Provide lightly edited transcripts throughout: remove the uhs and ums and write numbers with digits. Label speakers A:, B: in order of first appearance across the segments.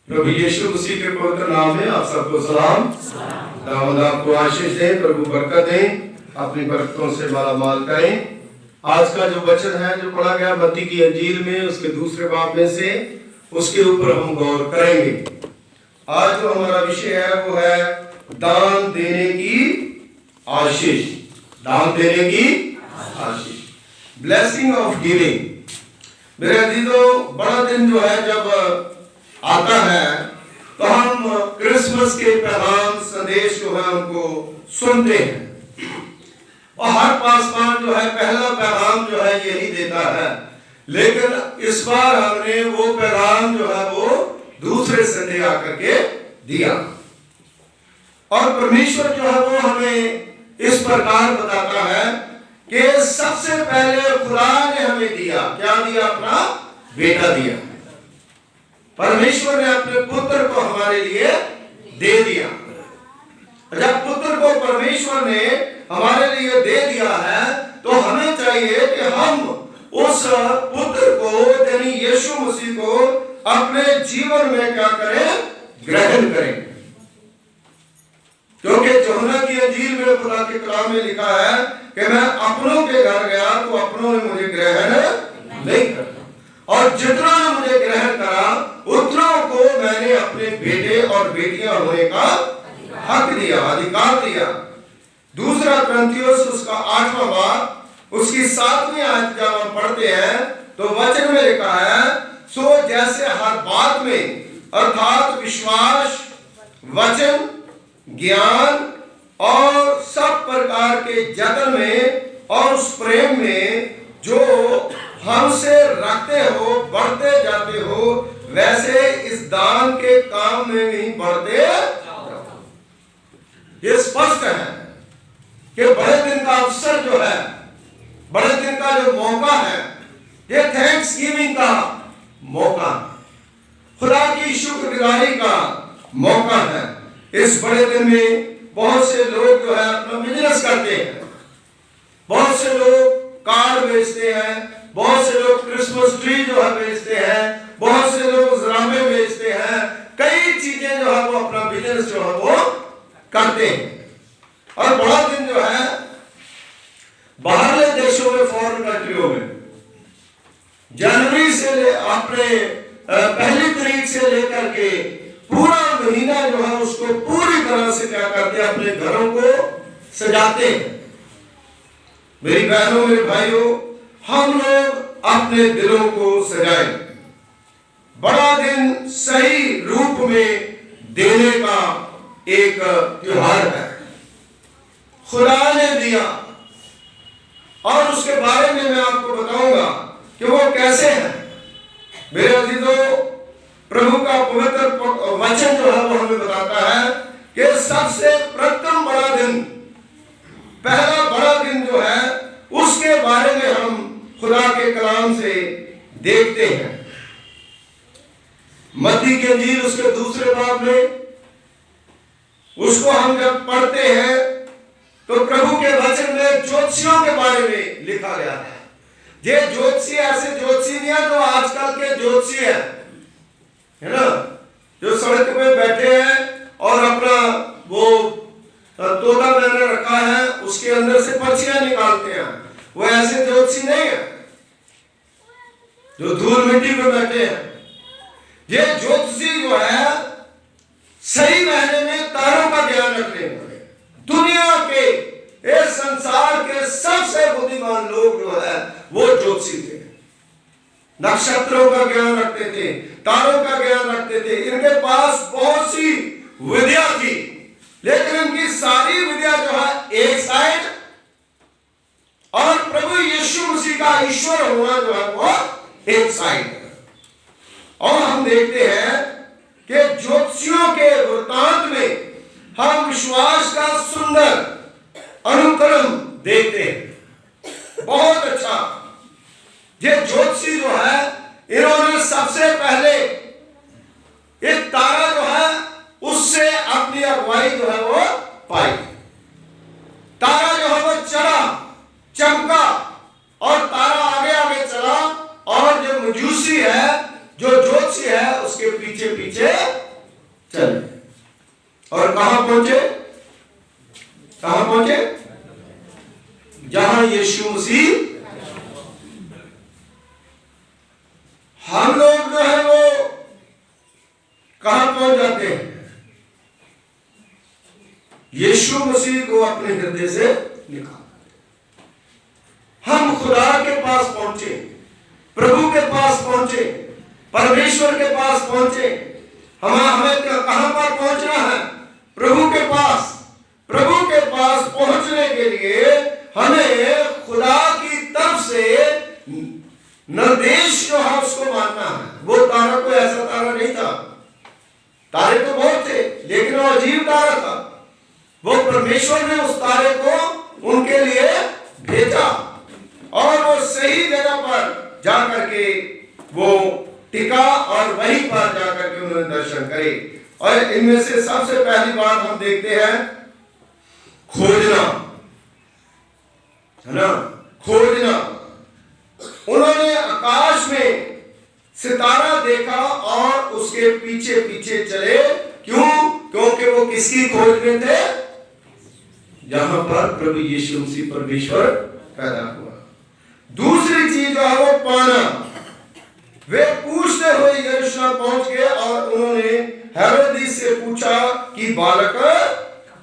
A: प्रभु यीशु मसीह के पवित्र नाम में आप सबको सलाम। खुदावंद आपको आशीष दे, प्रभु बरकत दे, अपनी बरकतों से माला माल करें। आज का जो वचन है जो पढ़ा गया मत्ती की अंजील में उसके दूसरे बाब में से, उसके ऊपर हम गौर करेंगे। आज जो हमारा विषय है वो है दान देने की आशीष। दान देने की आशीष, ब्लेसिंग ऑफ गिविंग। मेरे अजीजों, बड़ा दिन जो है जब आता है तो हम क्रिसमस के पैगाम संदेश जो है उनको सुनते हैं, और हर पासवान जो है पहला पैगाम जो है यही देता है। लेकिन इस बार हमने वो पैगाम जो है वो दूसरे संडे आकर के दिया, और परमेश्वर जो है वो हमें इस प्रकार बताता है कि सबसे पहले खुदा ने हमें दिया, क्या दिया? अपना बेटा दिया। परमेश्वर ने अपने पुत्र को हमारे लिए दे दिया। जब पुत्र को परमेश्वर ने हमारे लिए दे दिया है तो हमें चाहिए कि हम उस पुत्र को यानी यीशु मसीह को अपने जीवन में क्या करें? ग्रहण करें। क्योंकि यूहन्ना की अंजील में खुदा के कलाम में लिखा है कि मैं अपनों के घर गया तो अपनों ने मुझे ग्रहण नहीं किया, और जितना ने मुझे ग्रहण करा उतनों को मैंने अपने बेटे और बेटियां होने का हक दिया, अधिकार दिया। दूसरा कुरिन्थियों उसका 8वां बाब उसकी 7वीं आयत जब हम पढ़ते हैं तो वचन में लिखा है, सो जैसे हर बात में अर्थात विश्वास, वचन, ज्ञान और सब प्रकार के जतन में और उस प्रेम में जो हमसे रखते हो, बढ़ते जाते हो, वैसे इस दान के काम में भी बढ़ते जाओ। ये स्पष्ट है कि बड़े दिन का अवसर जो है, बड़े दिन का जो मौका है, ये थैंक्स गिविंग का मौका, खुदा की शुक्रगुजारी का मौका है। इस बड़े दिन में बहुत से लोग जो है अपना बिजनेस करते हैं, बहुत से लोग कार बेचते हैं, बहुत से लोग क्रिसमस ट्री जो है बेचते हैं, बहुत से लोग ज़रामे बेचते हैं, कई चीजें जो है वो अपना बिजनेस जो है वो करते हैं। और बड़ा दिन जो है बाहरले देशों में, फॉरेन कंट्रियों में जनवरी से अपने पहली तारीख से लेकर के पूरा महीना जो है उसको पूरी तरह से क्या करते हैं? अपने घरों को सजाते हैं। मेरी बहनों, मेरे भाइयों, हम लोग अपने दिलों को सजाएं। बड़ा दिन सही रूप में देने का एक त्योहार है, खुदा ने दिया, और उसके बारे में मैं आपको बताऊंगा कि वो कैसे है। मेरे अजीजों, प्रभु का पवित्र वचन जो है वो हमें बताता है कि सबसे प्रथम बड़ा दिन, पहला बड़ा दिन जो है उसके बारे में हम खुदा के कलाम से देखते हैं। मत्ती की अंजील उसके दूसरे बाब में उसको हम जब पढ़ते हैं तो प्रभु के वचन में ज्योतिषियों के बारे में लिखा गया है। ये ज्योतिषी ऐसे ज्योतिषी नहीं है जो आजकल के ज्योतिषी है ना, जो सड़क पे बैठे हैं और अपना वो तोता मैंने रखा है उसके अंदर से पक्षियां निकालते हैं। वो ऐसे ज्योतिषी नहीं है जो धूल मिट्टी पे बैठे हैं। ये ज्योतिषी जो है सही मायने में तारों का ज्ञान रखने वाले, दुनिया के इस संसार के सबसे बुद्धिमान लोग जो है वो ज्योतिषी थे। नक्षत्रों का ज्ञान रखते थे, तारों का ज्ञान रखते थे। इनके पास बहुत सी विद्या थी, लेकिन इनकी सारी विद्या जो है एक साइड, और प्रभु यीशु मसीह का ईश्वर होना जो है वो एक साइड। और हम देखते हैं कि ज्योतिषियों के वृत्तांत में हम विश्वास का सुंदर अनुक्रम देखते हैं। बहुत अच्छा, ये ज्योतिषी जो है इन्होंने सबसे पहले एक तारा जो है उससे अपनी अगुवाई जो है वो पाई। तारा जो है वो चला, चमका, और तारा आगे आगे चला, और जो मजूसी है, जो ज्योतिषी है, उसके पीछे पीछे चले। और कहां पहुंचे? कहां पहुंचे? जहां यीशु मसीह। हम लोग जो है वो कहां पहुंच जाते हैं? यीशु मसीह को अपने हृदय से निकाल। हम खुदा के पास पहुंचे, प्रभु के पास पहुंचे, परमेश्वर के पास पहुंचे। हमें कहां पर पहुंचना है? प्रभु के पास। प्रभु के पास पहुंचने के लिए हमें खुदा की तरफ से निर्देश जो है उसको मानना है। वो तारा कोई ऐसा तारा नहीं था, तारे तो बहुत थे, लेकिन वो अजीब तारा था। वो परमेश्वर ने उस तारे को उनके लिए भेजा और वो सही जगह पर जाकर के वो टिका और वहीं पर जाकर के उन्होंने दर्शन करे। और इनमें से सबसे पहली बात हम देखते हैं खोजना, है ना, खोजना। उन्होंने आकाश में सितारा देखा और उसके पीछे पीछे चले। क्यों? क्योंकि वो किसकी खोज में थे? जहां पर प्रभु यीशु मसीह परमेश्वर पैदा हुआ। दूसरी चीज जो है वो पाना। वे पूछते हुए यरूशलेम पहुंच गए और उन्होंने हेरोदिस से पूछा कि बालक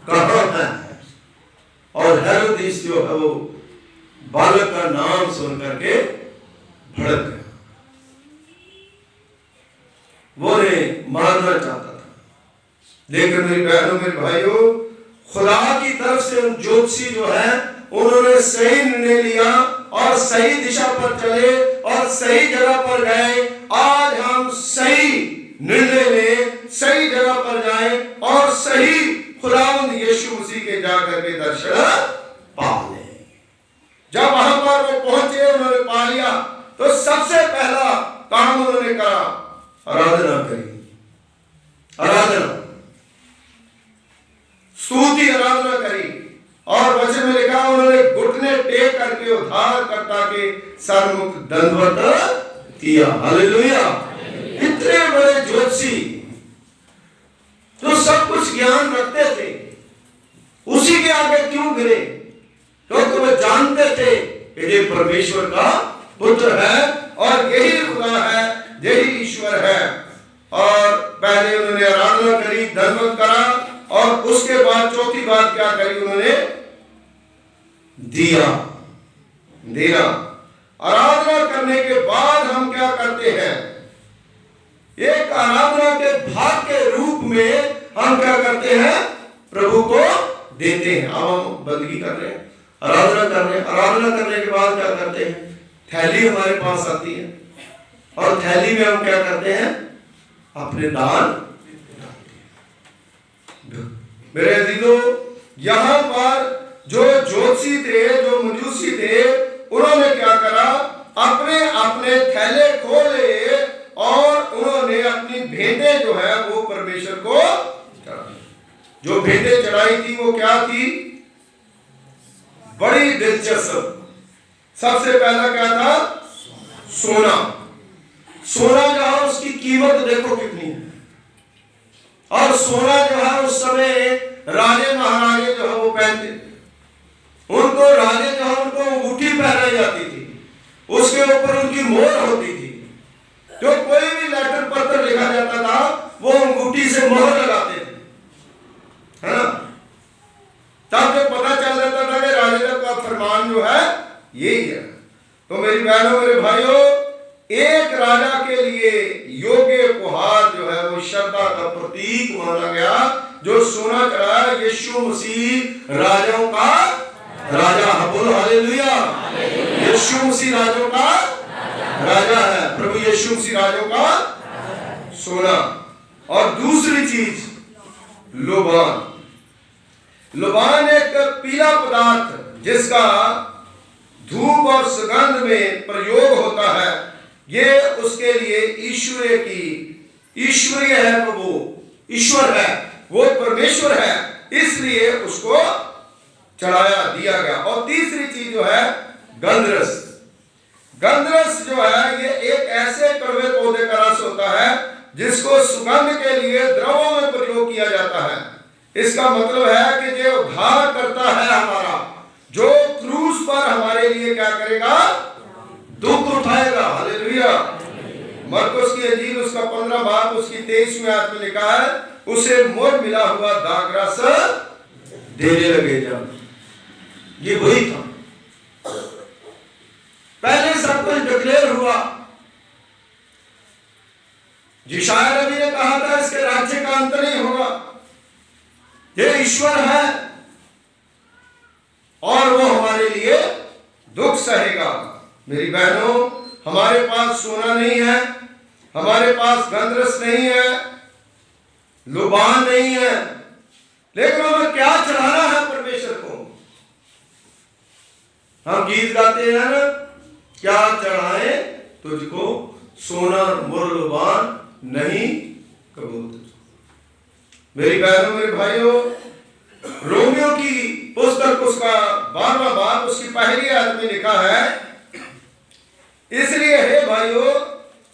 A: कहां है। और हेरोदिस जो है वो बालक का नाम सुनकर के भड़क गया, वो ने मारना चाहता था। लेकिन मेरी बहनों, मेरे भाइयों, खुदा की तरफ से ज्योतिषी जो है उन्होंने सही निर्णय लिया और सही दिशा पर चले और सही जगह पर गए। आज हम सही निर्णय लें, सही जगह पर जाएं और सही खुदावंद यीशु मसीह के जाकर के दर्शन पा लें। जब वहां पर वो पहुंचे, उन्होंने पा लिया, तो सबसे पहला काम उन्होंने करा, आराधना करी। आराधना, स्तुति आराधना करी। और वचन में लिखा उन्होंने घुटने टेक करके उद्धारकर्ता के सन्मुख दंडवत किया। हालेलुया। इतने बड़े ज्योतिषी जो सब कुछ ज्ञान रखते थे, उसी के आगे क्यों गिरे? क्योंकि वो जानते थे कि ये परमेश्वर का पुत्र है और यही खुदा है, यही ईश्वर है। और पहले उन्होंने आराधना करी, दंडवत करा और उसके बाद चौथी बात क्या करी? उन्होंने दिया, देना। आराधना करने के बाद हम क्या करते हैं? एक आराधना के भाग के रूप में हम क्या करते हैं? प्रभु को देते हैं। अब हम बंदगी कर रहे हैं, आराधना कर रहे हैं। आराधना करने के बाद क्या करते हैं? थैली हमारे पास आती है और थैली में हम क्या करते हैं? अपने दान। मेरे अजीजों, यहां पर जो ज्योतिषी थे, जो मजूसी थे, उन्होंने क्या करा? अपने अपने थैले खोले और उन्होंने अपनी भेंटें जो है वो परमेश्वर को चढ़ाई। जो भेंटें चढ़ाई थी वो क्या थी? बड़ी दिलचस्प। सबसे पहला क्या था? सोना। सोना जो है उसकी कीमत देखो कितनी है। और सोना जो है उस समय राजे महाराजे जो है वो पहनते थे। उनको राजे जो है उनको अंगूठी पहनाई जाती थी, उसके ऊपर उनकी मोहर होती थी। जो कोई भी लेटर पत्र लिखा जाता था वो अंगूठी से मोहर लगाते थे, है ना। तब जो पता चल जाता था कि राजे का फरमान जो है यही है। तो मेरी बहनों, मेरे भाइयों, एक राजा के लिए योग्य उपहार जो है वो श्रद्धा का प्रतीक माना गया। जो सोना चढ़ाया, यीशु मसीह राजाओं का राजा है। बोलो हालेलुया। यीशु मसीह राजाओं का राजा है। प्रभु यीशु मसीह राजाओं का सोना। और दूसरी चीज लोबान। लोबान एक पीला पदार्थ जिसका धूप और सुगंध में प्रयोग होता है। ये उसके लिए ईश्वरीय है, वो ईश्वर है, वो परमेश्वर है, इसलिए उसको चढ़ाया दिया गया। और तीसरी चीज जो है गंधरस। गंधरस जो है ये एक ऐसे कड़वे पौधे का रस होता है जिसको सुगंध के लिए द्रव्यों में प्रयोग किया जाता है। इसका मतलब है कि जो उद्धार करता है हमारा, जो क्रूस पर हमारे लिए क्या करेगा, दुख उठाएगा। हालेलुया। मरकुस की इंजील उसका 15 बाब उसकी 23वीं आयत में लिखा है, उसे मोल मिला हुआ दाखरस देने लगे जब। ये वही था, पहले सब कुछ डिक्लेयर हुआ। यशायाह नबी ने कहा था इसके राज्य का अंत नहीं होगा, ये ईश्वर है और वो हमारे लिए दुख सहेगा। मेरी बहनों, हमारे पास सोना नहीं है, हमारे पास गंधरस नहीं है, लुबान नहीं है, लेकिन हमें क्या चढ़ाना है परमेश्वर को। हम गीत गाते हैं ना, क्या चढ़ाए तुझको सोना मुर लुबान नहीं कबूल तुझको। मेरी बहनों मेरे भाइयों, रोमियो की पुस्तक उसका 12वां बाब उसकी पहली आयत में लिखा है, इसलिए हे भाइयों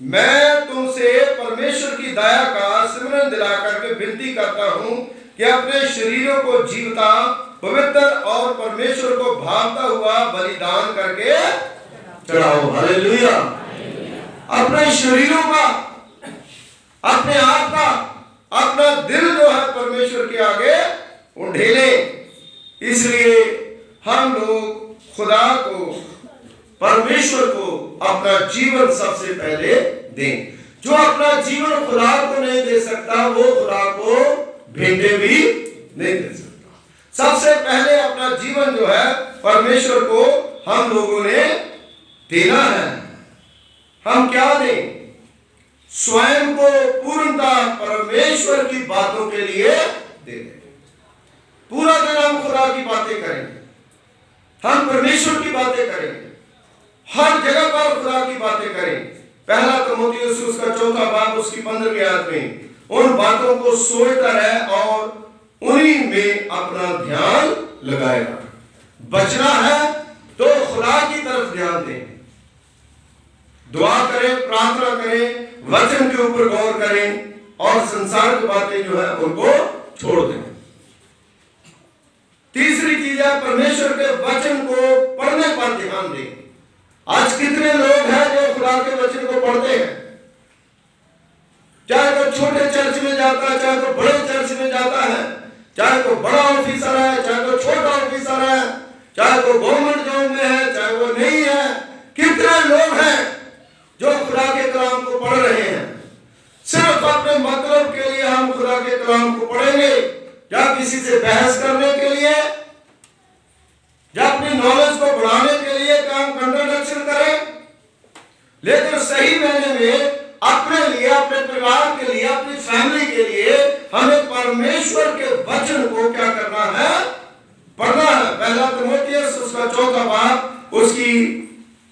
A: मैं तुमसे परमेश्वर की दया का स्मरण दिला करके विनती करता हूं कि अपने शरीरों को जीवता, पवित्र और परमेश्वर को भावता हुआ बलिदान करके चढ़ाओ। हालेलुया। अपने शरीरों का, अपने आप का, अपना दिल जो है परमेश्वर के आगे उंडेले। इसलिए हम लोग खुदा को, परमेश्वर को अपना जीवन सबसे पहले दें। जो अपना जीवन खुदा को नहीं दे सकता, वो खुदा को भेंटे भी नहीं दे सकता। सबसे पहले अपना जीवन जो है परमेश्वर को हम लोगों ने देना है। हम क्या दें? स्वयं को पूर्णतः परमेश्वर की बातों के लिए दे दें। पूरा दिन हम खुदा की बातें करेंगे, हम परमेश्वर की बातें करेंगे, हर जगह पर खुदा की बातें करें। पहला तीमुथियुस उसका 4वां बाब उसकी 15वीं आयत में उन बातों को सोचता रहे और उन्हीं में अपना ध्यान लगाएगा। बचना है तो खुदा की तरफ ध्यान दें, दुआ करें, प्रार्थना करें, वचन के ऊपर गौर करें और संसार की बातें जो है उनको छोड़ दें। तीसरी चीज है परमेश्वर के वचन को पढ़ने पर ध्यान दें। आज कितने लोग हैं जो खुदा के वचन को पढ़ते हैं, चाहे तो छोटे चर्च में जाता है, चाहे तो बड़े चर्च में जाता है, चाहे तो बड़ा ऑफिसर है, चाहे तो छोटा ऑफिसर है, चाहे तो गवर्नमेंट जॉब में है, चाहे वो नहीं है। कितने लोग हैं जो खुदा के कलाम को पढ़ रहे हैं। सिर्फ अपने मतलब के लिए हम खुदा के कलाम को पढ़ेंगे, या किसी से बहस करने के लिए, या अपनी नॉलेज को बढ़ाने के लिए काम कंट्रोडक्शन करें। लेकिन सही मायने में अपने लिए, अपने परिवार के लिए, अपनी फैमिली के लिए हमें परमेश्वर के वचन को क्या करना है? पढ़ना है। पहला तीमुथियुस उसका 4वां बाब उसकी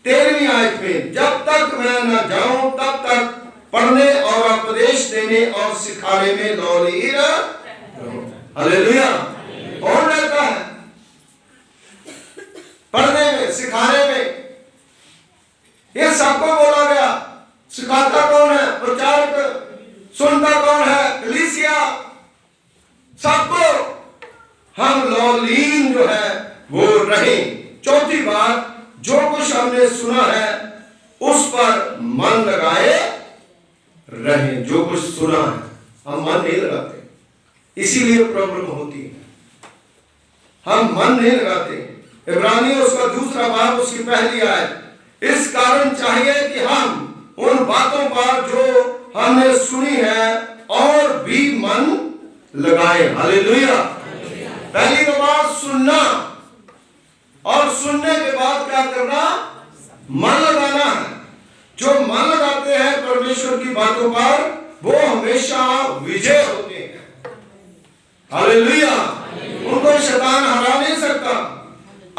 A: 13वीं आयत में, जब तक मैं न जाऊं तब तक पढ़ने और उपदेश देने और सिखाने में लौलीर रहो। हालेलुया। कौन रहता है पढ़ने में, सिखाने में? ये सबको बोला गया। सिखाता कौन है? प्रचारक। सुनता कौन है? कलीसिया। सबको हम लौलीन जो है वो रहे। चौथी बात, जो कुछ हमने सुना है उस पर मन लगाए रहे। जो कुछ सुना है हम मन नहीं लगाते, इसीलिए प्रॉब्लम होती है, हम मन नहीं लगाते। इब्रानी उसका 2वां बाब उसकी पहली आयत, इस कारण चाहिए कि हम उन बातों पर जो हमने सुनी है और भी मन लगाए। हालेलुया। पहली तो बात सुनना, और सुनने के बाद क्या करना? मन लगाना है। जो मन लगाते हैं परमेश्वर की बातों पर, वो हमेशा विजय होते हैं। हालेलुया। उनको शैतान हरा नहीं सकता।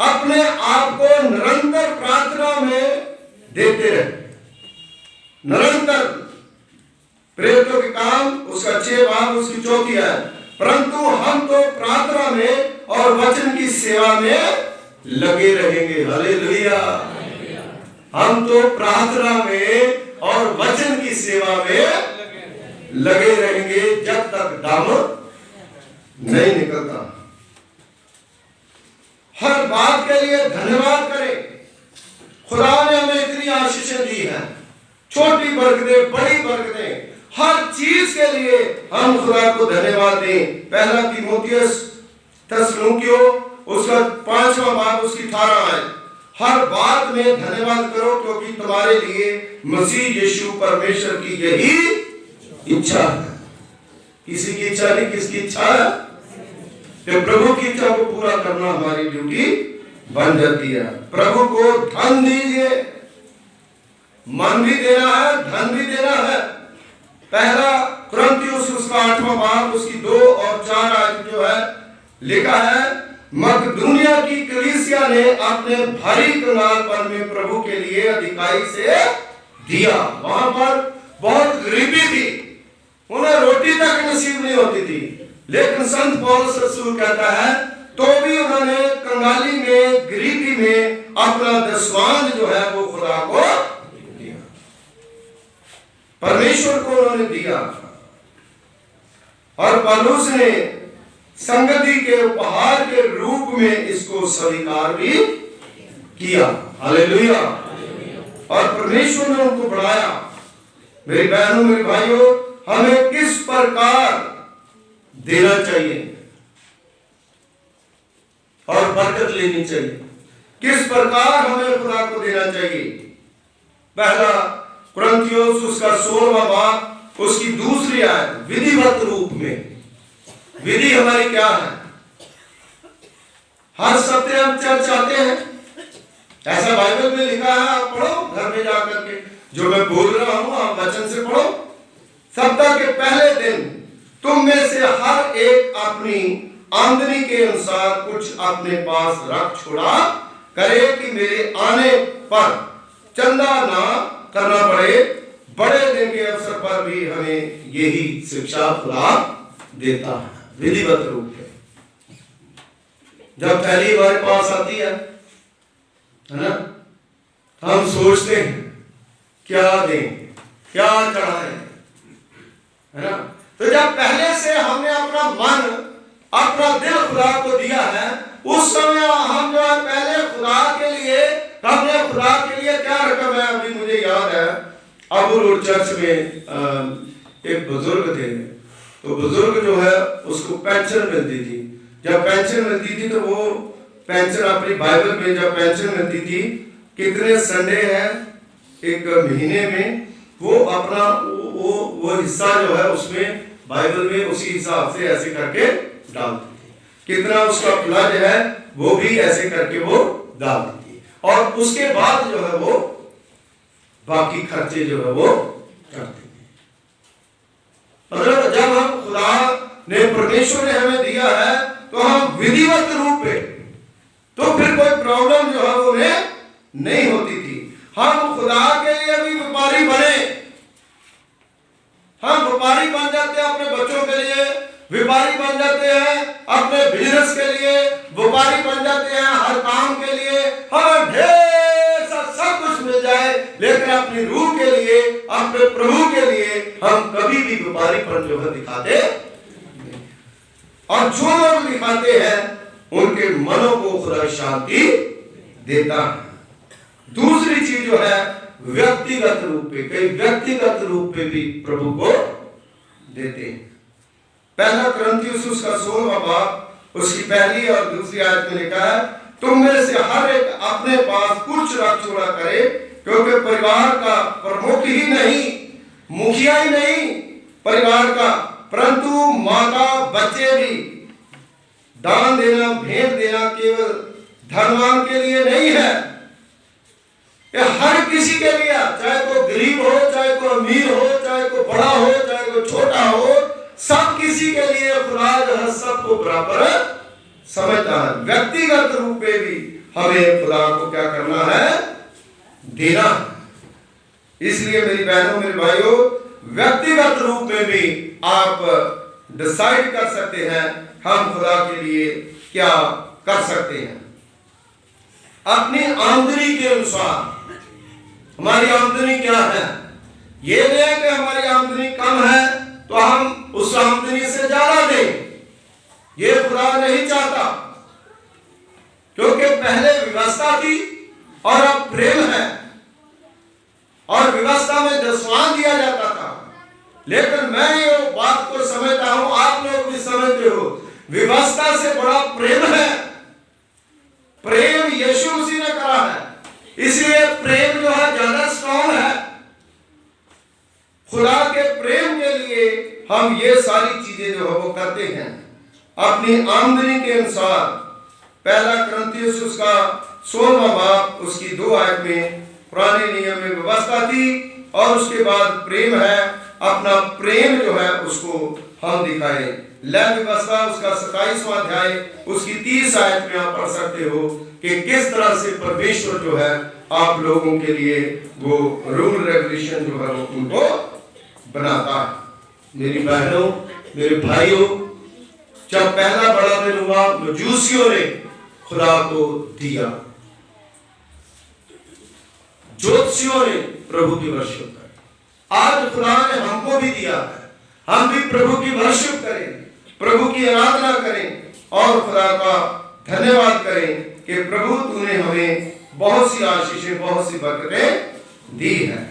A: अपने आप को निरंतर प्रार्थना में देते रहे, निरंतर। प्रेरितों के काम उसका 6 बाब उसकी 4वीं आयत, परंतु हम तो प्रार्थना में और वचन की सेवा में लगे रहेंगे। हालेलुया। हम तो प्रार्थना में और वचन की सेवा में लगे रहेंगे जब तक दम नहीं निकलता। हर बात के लिए धन्यवाद करें। खुदा ने हमें इतनी आशीषें दी हैं, छोटी बरकतें, बड़ी बरकतें, हर चीज के लिए हम खुदा को धन्यवाद दें। पहला तीमुथियुस थिस्सलुनीकियों उसका 5वां बाब उसकी 18 आयत, हर बात में धन्यवाद करो क्योंकि तुम्हारे लिए मसीह यीशु परमेश्वर की यही इच्छा है। किसी की इच्छा नहीं, किसकी इच्छा है? कि प्रभु की इच्छा को पूरा करना हमारी ड्यूटी बन जाती है। प्रभु को धन दीजिए, मन भी देना है, धन भी देना है। पहला कुरिन्थियों उसका 8वां बाब उसकी 2 और 4 आयत जो है लिखा है, मकदूनिया की कलीसिया ने अपने भारी कंगालपन में प्रभु के लिए अधिकाई से दिया। वहां पर बहुत गरीबी थी, उन्हें रोटी तक नसीब नहीं होती थी, लेकिन संत पौलुस रसूल कहता है तो भी उन्होंने कंगाली में, गरीबी में अपना दशमांश जो है वो खुदा को दिया, परमेश्वर को उन्होंने दिया। और पौलुस ने संगति के उपहार के रूप में इसको स्वीकार भी किया। हालेलुया। और परमेश्वर ने उनको बढ़ाया। मेरी बहनों, मेरे भाइयों, हमें किस प्रकार देना चाहिए और बरकत लेनी चाहिए, किस प्रकार हमें खुदा को देना चाहिए? पहला कुरिन्थियों उसका 16वां बाब उसकी 2 आयत, विधिवत रूप में। विधि हमारी क्या है? हर सप्ताह हम चर्च आते हैं, ऐसा बाइबल में लिखा है, आप पढ़ो घर में जाकर के, जो मैं बोल रहा हूं आप वचन से पढ़ो। सप्ताह के पहले दिन तुम में से हर एक अपनी आमदनी के अनुसार कुछ अपने पास रख छोड़ा करे कि मेरे आने पर चंदा ना करना पड़े। बड़े दिन के अवसर पर भी हमें यही शिक्षा खुदा देता है, विधिवत रूप से। जब पहली बार पास आती है ना, हम सोचते हैं क्या दें, क्या चढ़ाएं, है ना? तो जब पहले से हमने अपना मन, अपना दिल खुदा को दिया है, उस समय हम जो है पहले खुदा के लिए, हमने खुदा के लिए क्या रकम है, अभी मुझे याद है अबू रोड चर्च में एक बुजुर्ग थे, तो बुजुर्ग जो है उसको पेंशन मिलती थी। जब पेंशन मिलती थी तो वो पेंशन अपनी बाइबल में, जब पेंशन मिलती थी कितने संडे हैं एक महीने में, वो अपना वो हिस्सा जो है उसमें बाइबल में उसी हिसाब से ऐसे करके डालती थी। कितना उसका प्लज है वो भी ऐसे करके वो डालती थी, और उसके बाद जो है वो बाकी खर्चे जो है वो करती थी। मतलब जब हम खुदा ने, परमेश्वर ने हमें दिया है तो हम विधिवत रूप में, तो फिर कोई प्रॉब्लम जो है वो नहीं होती थी। हम खुदा के लिए भी व्यापारी बने, हम व्यापारी बन जाते हैं अपने बच्चों के लिए, व्यापारी बन जाते हैं अपने बिजनेस के लिए, व्यापारी बन जाते हैं हर काम के लिए। हमें ढेर सा सब कुछ मिल जाए, लेकिन अपनी रूह के लिए, अपने प्रभु के लिए हम कभी भी व्यापारीपन जो है दिखाते नहीं। और जो लोग दिखाते हैं उनके मनों को खुदा शांति देता है। दूसरी चीज जो है व्यक्तिगत रूप पे, कई व्यक्तिगत रूप पे भी प्रभु को देते हैं। पहला कुरिन्थियों उसका 16वां बाब उसकी पहली और दूसरी आयत में लिखा है, तुम में से हर एक अपने पास कुछ रख छोड़ा करे, क्योंकि परिवार का प्रमुख ही नहीं, मुखिया ही नहीं परिवार का, परंतु माता बच्चे भी दान देना, भेंट देना केवल धनवान के लिए नहीं है, हर किसी के लिए, चाहे कोई गरीब हो, चाहे कोई अमीर हो, चाहे कोई बड़ा हो, चाहे कोई छोटा हो, सब किसी के लिए खुदा जो है सबको बराबर समझता है। व्यक्तिगत रूप में भी हमें खुदा को क्या करना है? देना। इसलिए मेरी बहनों, मेरे भाइयों, व्यक्तिगत रूप में भी आप डिसाइड कर सकते हैं हम खुदा के लिए क्या कर सकते हैं। अपनी आमदनी के अनुसार, हमारी आमदनी क्या है, ये नहीं है कि हमारी आमदनी कम है तो हम उस आमदनी से ज्यादा दें, व्यवस्था थी और अब प्रेम है। और व्यवस्था में दसवां दिया जाता था, लेकिन मैं ये बात को समझता हूं, आप लोग भी समझते हो, व्यवस्था से बड़ा प्रेम है। प्रेम यीशु मसीह ने करा है, इसलिए प्रेम जो है ज्यादा स्ट्रॉन्ग है। खुदा के प्रेम के लिए हम ये सारी चीजें जो है वो करते हैं अपनी आमदनी के अनुसार। पहला कुरिन्थियों उसका 16वां बाब उसकी 2 आयत में पुराने नियम में व्यवस्था थी और उसके बाद प्रेम है। अपना प्रेम जो है उसको हम दिखाएं। लय व्यवस्था उसका 27वां अध्याय उसकी 30 आयत में आप पढ़ सकते हो कि किस तरह से परमेश्वर जो है आप लोगों के लिए वो रूल रेगुलेशन जो है वो उनको बनाता है। मेरी बहनों, मेरे भाइयों, जब पहला बड़ा दिन हुआ मजूसियों ने खुदा को दिया, ज्योतिषियों ने प्रभु की वर्शिप करें। आज खुदा ने हमको भी दिया है, हम भी प्रभु की वर्शिप करें, प्रभु की आराधना करें और खुदा का धन्यवाद करें कि प्रभु तूने हमें बहुत सी आशीषें, बहुत सी बरकतें दी है।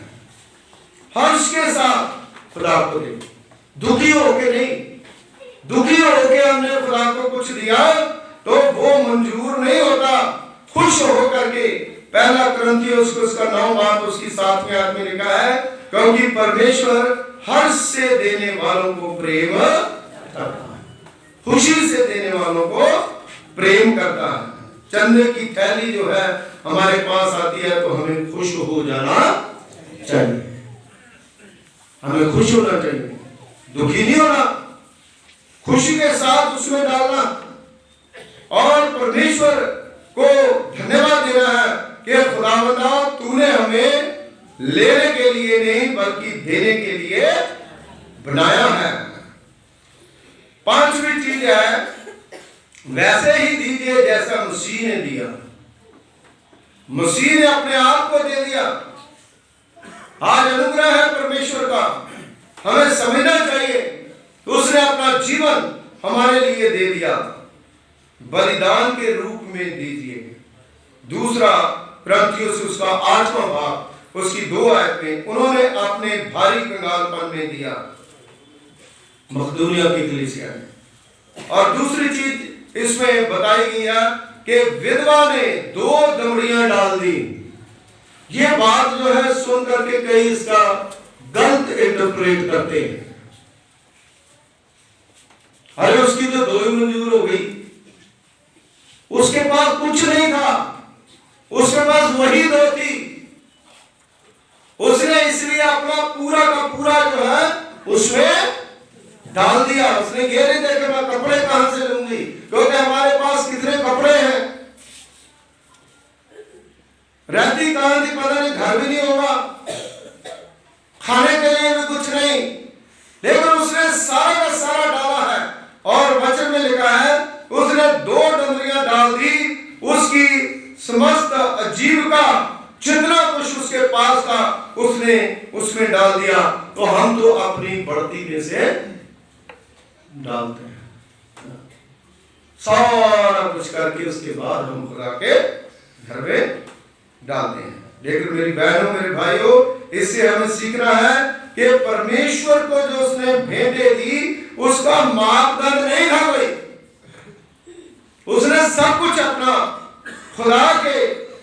A: हर्ष के साथ खुदा को दे, दुखी होके नहीं। दुखी होके हमने खुदा को कुछ दिया तो वो मंजूर नहीं होता। खुश होकर के पहला कुरिन्थियों उसका 9 बाब उसकी 7वें आयत में लिखा है, क्योंकि परमेश्वर हर्ष से देने वालों को प्रेम करता है, खुशी से देने वालों को प्रेम करता है। चंदे की थैली जो है हमारे पास आती है तो हमें खुश हो जाना चाहिए, हमें खुश होना चाहिए, दुखी नहीं होना, खुशी के साथ उसमें डालना और परमेश्वर को धन्यवाद देना है कि खुदावंदा तूने हमें लेने के लिए नहीं बल्कि देने के लिए बनाया है। 5वीं चीज है, वैसे ही दीजिए जैसा मसीह ने दिया। मसीह ने अपने आप को दे दिया। आज अनुग्रह है परमेश्वर का, हमें समझना चाहिए। तो उसने अपना जीवन हमारे लिए दे दिया, बलिदान के रूप में दीजिए। दूसरा कुरिन्थियों उसका 8वां बाब उसकी 2 आयत में उन्होंने अपने भारी कंगालपन में दिया मकदूनिया की कलीसिया में। और दूसरी चीज इसमें बताई गई है कि विधवा ने 2 दमड़ियां डाल दी। ये बात जो है सुन करके कई इसका गलत इंटरप्रेट करते हैं। अरे उसकी तो 2 ही मंजूर हो गई, उसके पास कुछ नहीं था, उसके पास वही 2 थी। उसने इसलिए अपना पूरा का पूरा जो है उसमें डाल दिया। उसने ये नहीं देखा मैं कपड़े कहां से लूंगी, क्योंकि हमारे पास कितने कपड़े हैं, रहती कहां थी पता नहीं, घर भी नहीं होगा, खाने के लिए भी कुछ नहीं, लेकिन उसने सारा का सारा डाला है। और वचन में लिखा है उसने 2 डंगरियां डाल दी, उसकी समस्त आजीविका जितना कुछ उसके पास था उसने उसमें डाल दिया। तो हम तो अपनी बढ़ती में से डालते हैं, सारा कुछ करके उसके बाद हम खुदा के घर में डालते हैं। लेकिन मेरी बहनों, मेरे भाइयों, इससे हमें सीखना है कि परमेश्वर को जो उसने भेंटें दी उसका मापदंड नहीं था कोई। उसने सब कुछ अपना खुदा के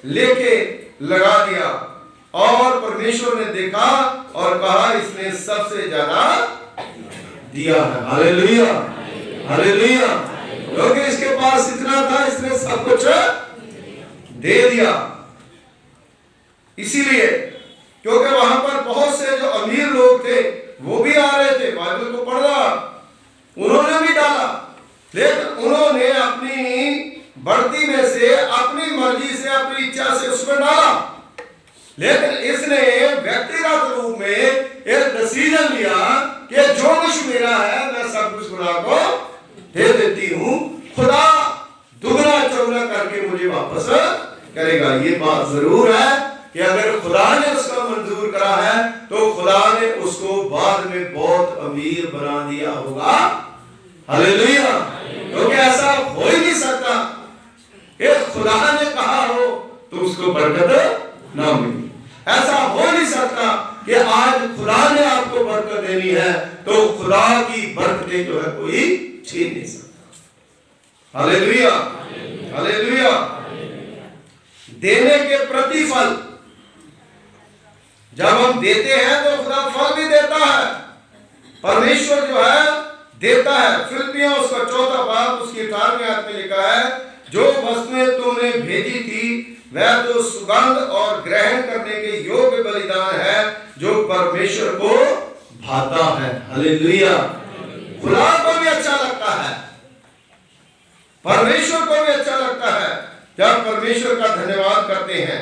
A: लेके लगा दिया और परमेश्वर ने देखा और कहा इसने सबसे ज्यादा दिया है। Hallelujah, hallelujah. क्योंकि इसके पास इतना था, इसने सब कुछ दे दिया। इसीलिए क्योंकि वहां पर बहुत से जो अमीर लोग थे वो भी आ रहे थे, बाइबल को पढ़ रहा, उन्होंने भी डाला, लेकिन उन्होंने अपनी बढ़ती में से, अपनी मर्जी से, अपनी इच्छा से उसमें डाला। लेकिन इसने व्यक्तिगत रूप में एक डिसीजन लिया कि जो कुछ मेरा है मैं सब कुछ खुदा को दे देती हूं, खुदा दुगना चौगुना करके मुझे वापस करेगा। ये बात जरूर है कि अगर खुदा ने उसका मंजूर करा है तो खुदा ने उसको बाद में बहुत अमीर बना दिया होगा। हालेलुया। क्योंकि ऐसा हो ही नहीं सकता कि खुदा ने कहा हो उसको बरकत ना मिली। ऐसा हो नहीं सकता कि आज खुदा ने आपको बरकत देनी है तो खुदा की बरकतें जो है कोई छीन नहीं सकता। Hallelujah, hallelujah. देने के प्रतिफल, जब हम देते हैं तो खुदा फल भी देता है। परमेश्वर जो है देता है। फिलिपियों उसका 4 बाब उसकी 18वीं आयत में लिखा है, जो वस्तुएं तुमने भेजी थी वह तो सुगंध और ग्रहण करने के योग्य बलिदान है जो परमेश्वर को भाता है। हालेलुया। खुदा को भी अच्छा लगता है, परमेश्वर को भी अच्छा लगता है जब परमेश्वर का धन्यवाद करते हैं।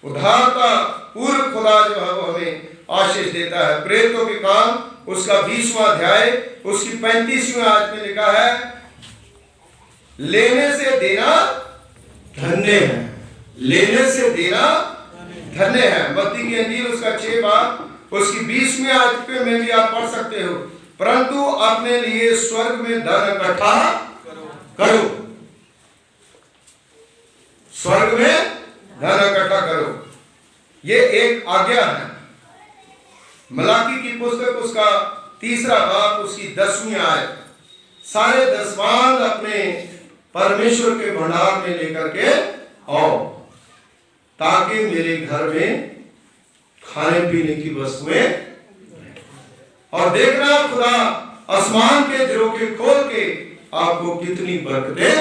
A: उद्धारता पूर्व खुदा जो है वो हमें आशीष देता है। प्रेरितों के काम उसका 20वां अध्याय उसकी 35वीं आयत में लिखा है, लेने से देना धन्य है, लेने से देना धन्य है। मत्ती की अंजील उसका 6 बाब उसकी 20वीं आयत पे में भी आप पढ़ सकते हो, परंतु अपने लिए स्वर्ग में धन इकट्ठा करो, स्वर्ग में धन इकट्ठा करो। ये एक आज्ञा है। मलाकी की पुस्तक उसका 3 बाब उसकी 10वीं आयत, सारे दसवांध अपने परमेश्वर के भंडार में लेकर के आओ ताकि मेरे घर में खाने पीने की वस्तुएं। और देखना खुदा आसमान के झरोखे खोल के आपको कितनी बरकतें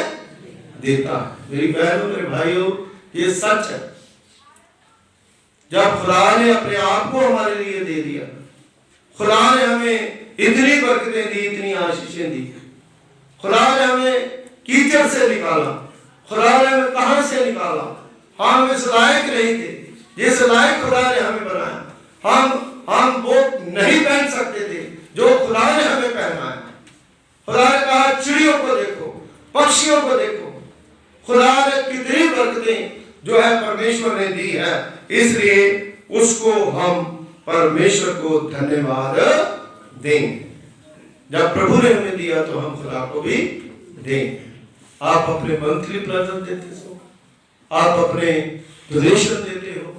A: देता है। मेरी बहनों मेरे भाइयों, ये सच है। जब खुदा ने अपने आप को हमारे लिए दे दिया, खुदा ने हमें इतनी बरकतें दी, इतनी आशीषें दी। खुदा ने हमें कीचड़ से निकाला, खुदा ने हमें कहां से निकाला। हम इस लायक नहीं थे, जिस लायक खुदा ने हमें बनाया। हम वो नहीं पहन सकते थे जो खुदा ने हमें पहनाया। खुदा ने कहा चिड़ियों को देखो, पक्षियों को देखो। खुदा ने कितनी बरकतें जो है परमेश्वर ने दी है, इसलिए उसको हम परमेश्वर को धन्यवाद देंगे। जब प्रभु ने हमें दिया तो हम खुदा को भी देंगे। आप अपने मंथली प्रेजेंट देते हो, आप अपने डोनेशन देते हो,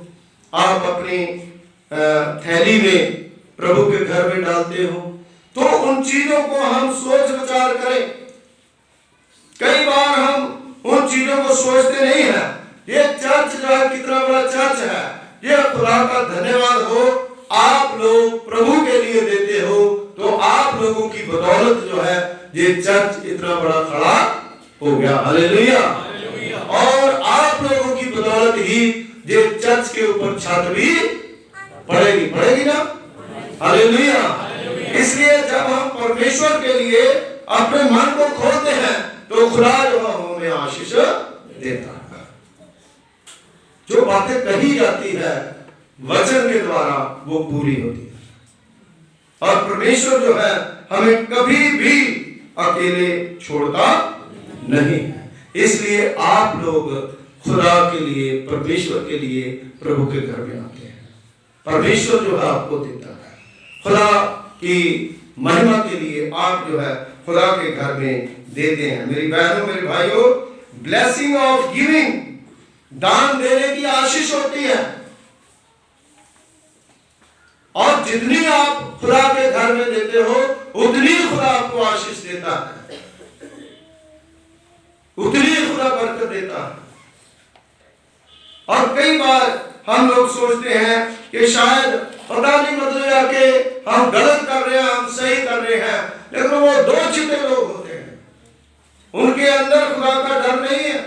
A: आप अपनी थैली में प्रभु के घर में डालते हो, तो उन चीजों को हम सोच विचार करें। कई बार हम उन चीजों को सोचते नहीं है। ये चर्च जो है कितना बड़ा चर्च है, ये खुदा का धन्यवाद हो। आप लोग प्रभु के लिए देते हो तो आप लोगों की बदौलत जो है ये चर्च इतना बड़ा खड़ा हो गया। हालेलुया। और आप लोगों की बदौलत ही ये चर्च के ऊपर छत भी पड़ेगी ना। हालेलुया। इसलिए जब हम परमेश्वर के लिए अपने मन को खोलते हैं तो खुदा जो हमें आशीष देता है। जो बातें कही जाती है वचन के द्वारा वो पूरी होती है। और परमेश्वर जो है हमें कभी भी अकेले छोड़ता नहीं। इसलिए आप लोग खुदा के लिए, परमेश्वर के लिए प्रभु के घर में आते हैं। परमेश्वर जो है आपको देता है। खुदा की महिमा के लिए आप जो है खुदा के घर में देते हैं। मेरी बहनों मेरे भाइयों, ब्लेसिंग ऑफ गिविंग, दान देने की आशीष होती है। और जितनी आप खुदा के घर में देते हो उतनी खुदा आपको आशीष देता है, उतनी खुदा बरकत देता है। और कई बार हम लोग सोचते हैं कि शायद पता नहीं मतलब कि हम गलत कर रहे हैं, हम सही कर रहे हैं, लेकिन वो दो छिपे लोग होते हैं। उनके अंदर खुदा का डर नहीं है।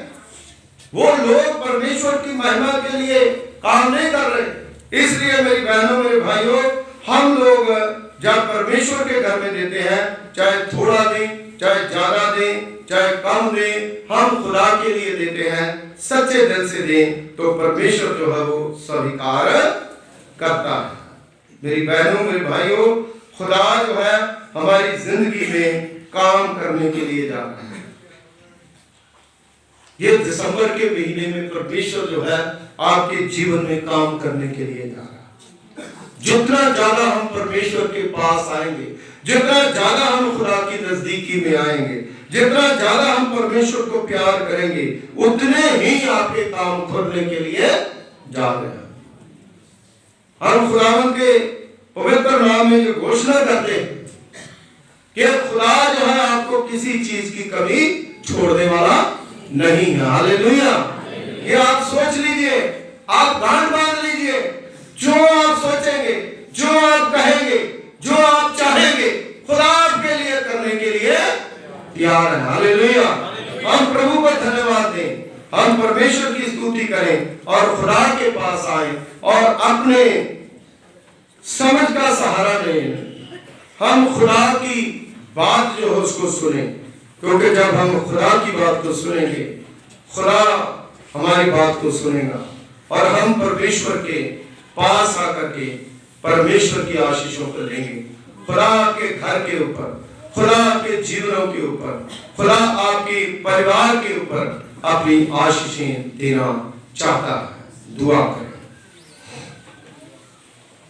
A: वो लोग परमेश्वर की महिमा के लिए काम नहीं कर रहे। इसलिए मेरी बहनों मेरे भाइयों, हम लोग जब परमेश्वर के घर में देते हैं, चाहे थोड़ा दें, चाहे ज्यादा दें, चाहे कम दें, हम खुदा के लिए देते हैं, सच्चे दिल से दें, तो परमेश्वर जो है वो स्वीकार करता है। मेरी बहनों मेरे भाइयों, खुदा जो है हमारी जिंदगी में काम करने के लिए जा रहा है। ये दिसंबर के महीने में परमेश्वर जो है आपके जीवन में काम करने के लिए जा रहा है। जितना ज्यादा हम परमेश्वर के पास आएंगे, जितना ज्यादा हम खुदा की नजदीकी में आएंगे, जितना ज्यादा हम परमेश्वर को प्यार करेंगे, उतने ही आपके काम खुलने के लिए जा रहे हैं। हम खुदावंद के पवित्र नाम में जो घोषणा करते हैं कि खुदा जो है आपको किसी चीज की कमी छोड़ने वाला नहीं है। हालेलुया। ये आप सोच लीजिए, आप गांठ बांध लीजिए, जो आप सोचेंगे, जो आप कहेंगे, जो आप चाहेंगे, खुदा आपके लिए करने के लिए तैयार है। हालेलुया। हम प्रभु को धन्यवाद दें, हम परमेश्वर की स्तुति करें और खुदा के पास आए और अपने समझ का सहारा लें। हम खुदा की बात जो है उसको सुने, क्योंकि जब हम खुदा की बात को सुनेंगे, खुदा हमारी बात को सुनेगा और हम परमेश्वर के पास आकर के परमेश्वर की आशीषों को लेंगे। खुदा के घर के ऊपर, खुदा के जीवनों के ऊपर, खुदा आपके परिवार के ऊपर अपनी आशीषें देना चाहता है। दुआ करें।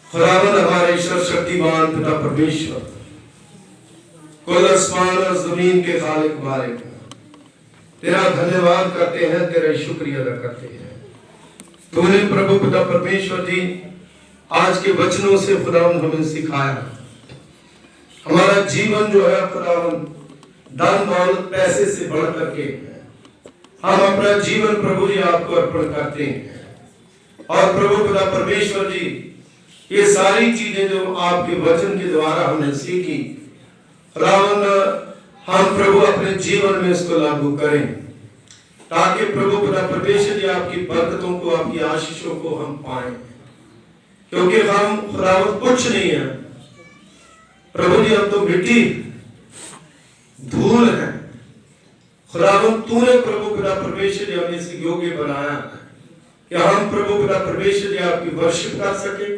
A: खुदावंद हमारे ईश्वर शक्तिमान पिता परमेश्वर, कुल आसमान और जमीन के खालिक मालिक, तेरा धन्यवाद करते हैं, तेरा शुक्रिया अदा करते हैं। तूने प्रभु पिता परमेश्वर जी आज के वचनों से खुदावंद हमें सिखाया। हमारा जीवन जो है खुदावंद धन दौलत पैसे से बढ़ करके हम अपना जीवन प्रभु जी आपको अर्पण करते हैं। और प्रभु पिता परमेश्वर जी ये सारी चीजें जो आपके वचन के द्वारा हमने सीखी, खुदावंद हम प्रभु अपने जीवन में इसको लागू करें, ताकि प्रभु पिता परमेश्वर जी आपकी बरकतों को, आपकी आशीषों को हम पाएं। क्योंकि हम खुदावंद कुछ नहीं है प्रभु जी, हम तो मिट्टी धूल है। खुदावंद तूने प्रभु पिता परमेश्वर जी हमें इस योग्य बनाया कि हम प्रभु पिता परमेश्वर जी आपकी वर्शिप कर सके,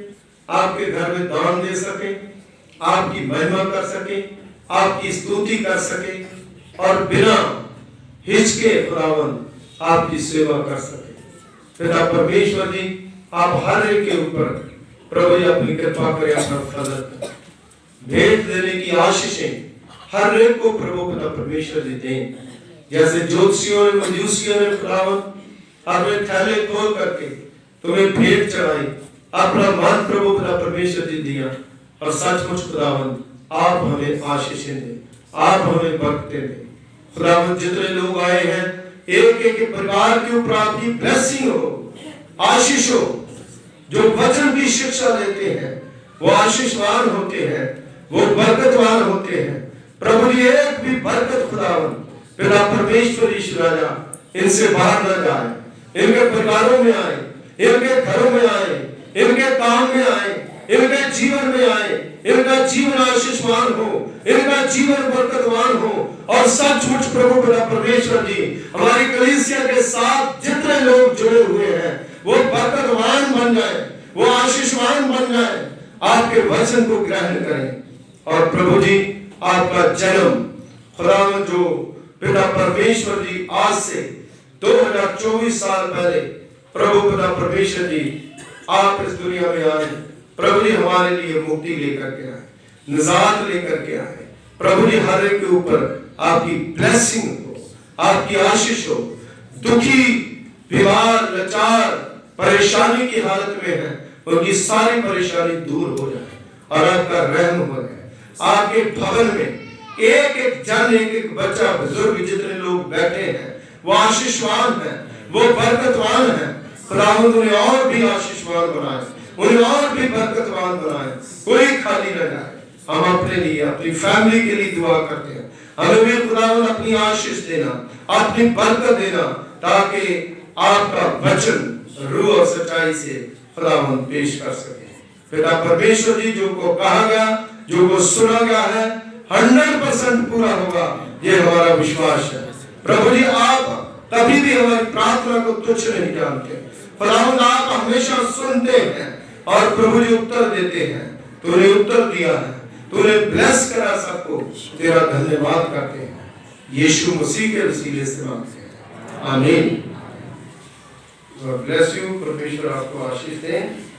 A: आपके घर में दान दे सके, आपकी महिमा कर सके, आपकी स्तुति कर सके और बिना हिचके खुदावंद आपकी सेवा कर सके। पिता परमेश्वर जी आप हर एक के ऊपर प्रभु जी अपनी कृपा करें, अपना फजल करें। भेंट देने की आशीषें हर एक को प्रभु पिता परमेश्वर जी दें। जैसे ज्योतिषियों ने, मजूसियों ने खुदावंद अपने थैले खोल करके तुम्हें भेंट चढ़ाई, अपना मन प्रभु पिता परमेश्वर जी दिया। और सचमुच खुदावंद आप हमें आशीषें दें, आप हमें बरकतें दें। खुदावंद जितने लोग आए हैं, एक एक परिवार के ऊपर आपकी ब्लेसिंग हो, आशीष हो। जो वचन की शिक्षा लेते हैं वो आशीषवान होते हैं, वो बरकतवान होते हैं। प्रभु जी एक भी बरकत खुदावंद पिता परमेश्वर ईश्वर राजा इनसे बाहर न जाए, इनके परिवारों में आए, इनके घरों में आए, इनके काम में आए, इनके जीवन में आए। इनका जीवन आशीषवान हो, इनका जीवन बरकतवान हो। और सचमुच प्रभु पिता परमेश्वर जी हमारी कलीसिया के साथ जितने लोग जुड़े हुए हैं वो बरकतवान बन जाए, वो आशीषवान बन जाए। आपके वचन को ग्रहण करें। और प्रभु जी आपका जन्म खुदावंद जो पिता परमेश्वर जी आज से 2024 साल पहले प्रभु पिता परमेश्वर जी आप इस दुनिया में आए, प्रभु जी हमारे लिए मुक्ति लेकर के आए, निजात लेकर के आए। प्रभु जी हर एक के ऊपर आपकी ब्लेसिंग हो, आपकी आशीष हो। दुखी, बीमार, लाचार, परेशानी की हालत में है, उनकी सारी परेशानी दूर हो जाए और आपका रहम हो जाए। आपके भवन में एक एक जन, एक एक बच्चा, बुजुर्ग जितने लोग बैठे हैं वो आशीषवान है, वो बरकतवान है। खुदावंद उन्हें और भी आशीषवान बनाए, उन्हें और भी बरकतवान बनाए, कोई खाली न जाए। हम अपने लिए, अपनी फैमिली के लिए दुआ करते हैं। हमें भी खुदावंद अपनी आशीष देना, अपनी बरकत देना, ताकि आपका वचन रूह और सच्चाई से खुदावंद पेश कर सके। पिता परमेश्वर जी जो को कहा गया, जो को सुना गया है 100% पूरा होगा, ये हमारा विश्वास है। प्रभु जी आप कभी भी हमारी प्रार्थना को तुच्छ नहीं जानते। खुदावंद आप हमेशा सुनते हैं और प्रभु जी उत्तर देते हैं। तूने उत्तर दिया है, तूने ब्लेस करा सबको, तेरा धन्यवाद करते हैं। यीशु मसीह के वसीले से मांगते हैं, आमीन। God bless you. परमेश्वर आपको आशीष दें।